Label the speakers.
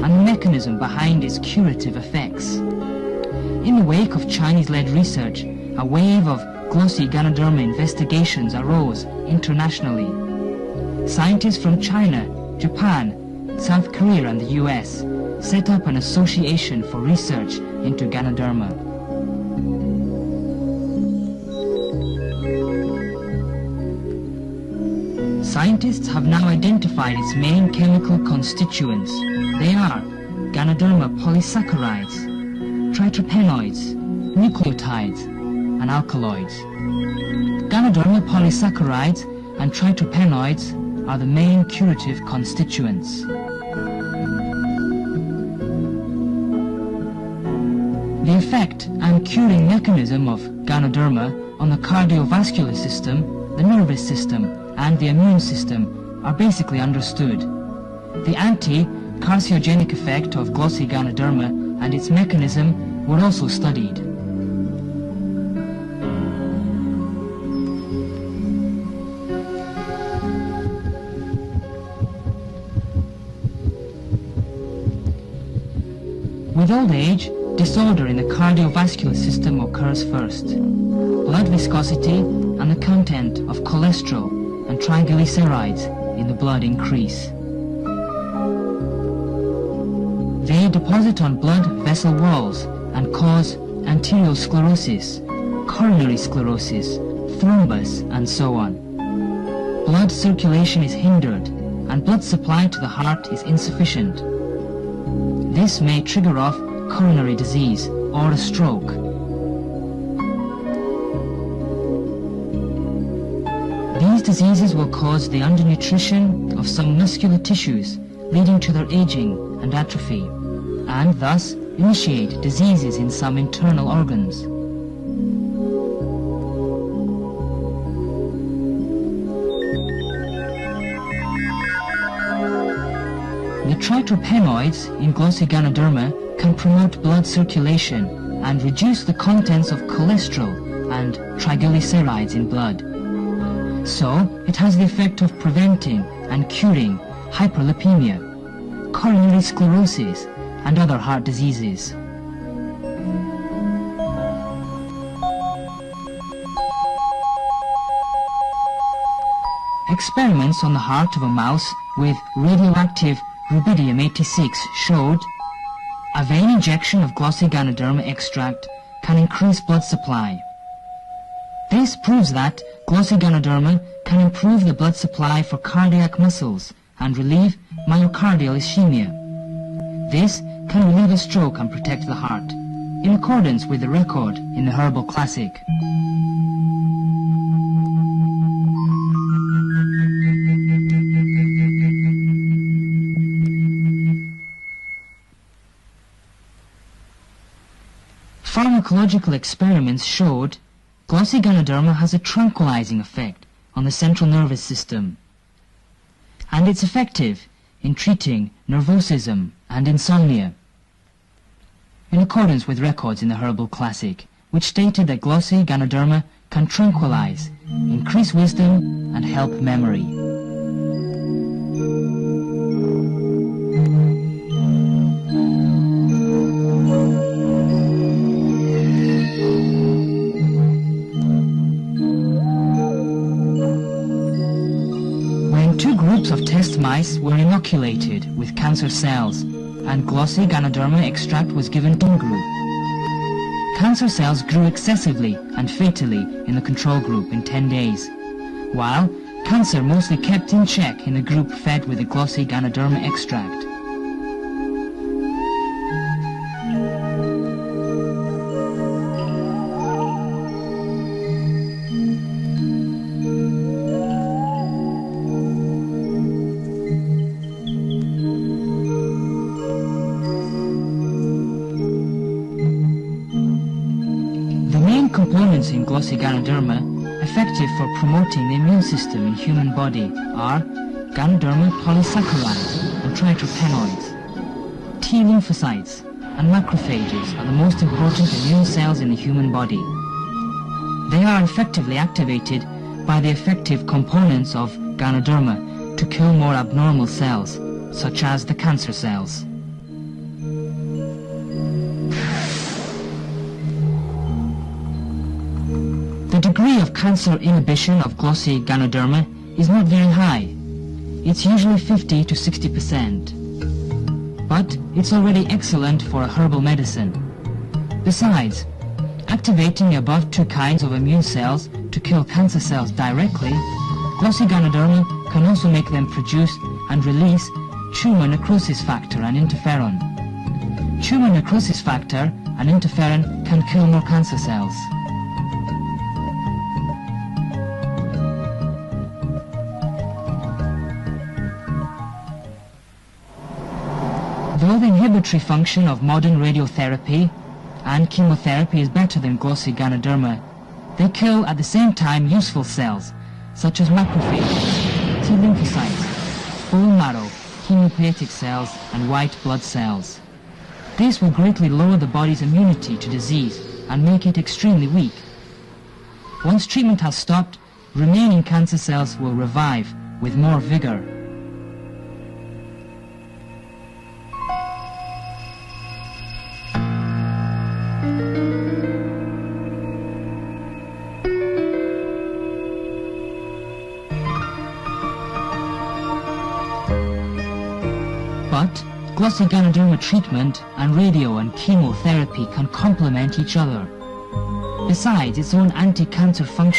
Speaker 1: and the mechanism behind its curative effects. In the wake of Chinese-led research, a wave of glossy Ganoderma investigations arose internationally. Scientists from China, Japan, South Korea and the US set up an association for research into Ganoderma. Scientists have now identified its main chemical constituents. They are Ganoderma polysaccharides, triterpenoids, nucleotides, and alkaloids. Ganoderma polysaccharides and triterpenoids are the main curative constituents. The effect and curing mechanism of Ganoderma on the cardiovascular system, the nervous system, and the immune system are basically understood. The anti-carcinogenic effect of glossy Ganoderma and its mechanism were also studied. With old age, disorder in the cardiovascular system occurs first. Blood viscosity and the content of cholesterol and triglycerides in the blood increase. They deposit on blood vessel walls and cause arteriosclerosis, coronary sclerosis, thrombus, and so on. Blood circulation is hindered and blood supply to the heart is insufficient. This may trigger off coronary disease or a stroke. These diseases will cause the undernutrition of some muscular tissues, leading to their aging and atrophy, and thus initiate diseases in some internal organs. The triterpenoids in glossy Ganoderma can promote blood circulation and reduce the contents of cholesterol and triglycerides in blood. So, it has the effect of preventing and curing hyperlipemia, coronary sclerosis, and other heart diseases. Experiments on the heart of a mouse with radioactive rubidium-86 showed a vein injection of glossy Ganoderma extract can increase blood supply. This proves that glossy Ganoderma can improve the blood supply for cardiac muscles and relieve myocardial ischemia. This can relieve a stroke and protect the heart, in accordance with the record in the herbal classic. Pharmacological experiments showed glossy Ganoderma has a tranquilizing effect on the central nervous system, and it's effective in treating nervosism and insomnia, in accordance with records in the herbal classic, which stated that glossy Ganoderma can tranquilize, increase wisdom, and help memory. Of test mice were inoculated with cancer cells, and glossy Ganoderma extract was given to one group. Cancer cells grew excessively and fatally in the control group in 10 days, while cancer mostly kept in check in the group fed with the glossy Ganoderma extract. Components in glossy Ganoderma effective for promoting the immune system in human body are Ganoderma polysaccharides and triterpenoids. T lymphocytes and macrophages are the most important immune cells in the human body. They are effectively activated by the effective components of Ganoderma to kill more abnormal cells, such as the cancer cells. The degree of cancer inhibition of glossy Ganoderma is not very high. It's usually 50 to 60%. But it's already excellent for a herbal medicine. Besides, activating the above two kinds of immune cells to kill cancer cells directly, glossy Ganoderma can also make them produce and release tumor necrosis factor and interferon. Tumor necrosis factor and interferon can kill more cancer cells. Though the inhibitory function of modern radiotherapy and chemotherapy is better than glossy Ganoderma, they kill at the same time useful cells such as macrophages, T lymphocytes, bone marrow, hematopoietic cells and white blood cells. This will greatly lower the body's immunity to disease and make it extremely weak. Once treatment has stopped, remaining cancer cells will revive with more vigor. But glossy Ganoderma treatment and radio and chemotherapy can complement each other. Besides its own anti-cancer function,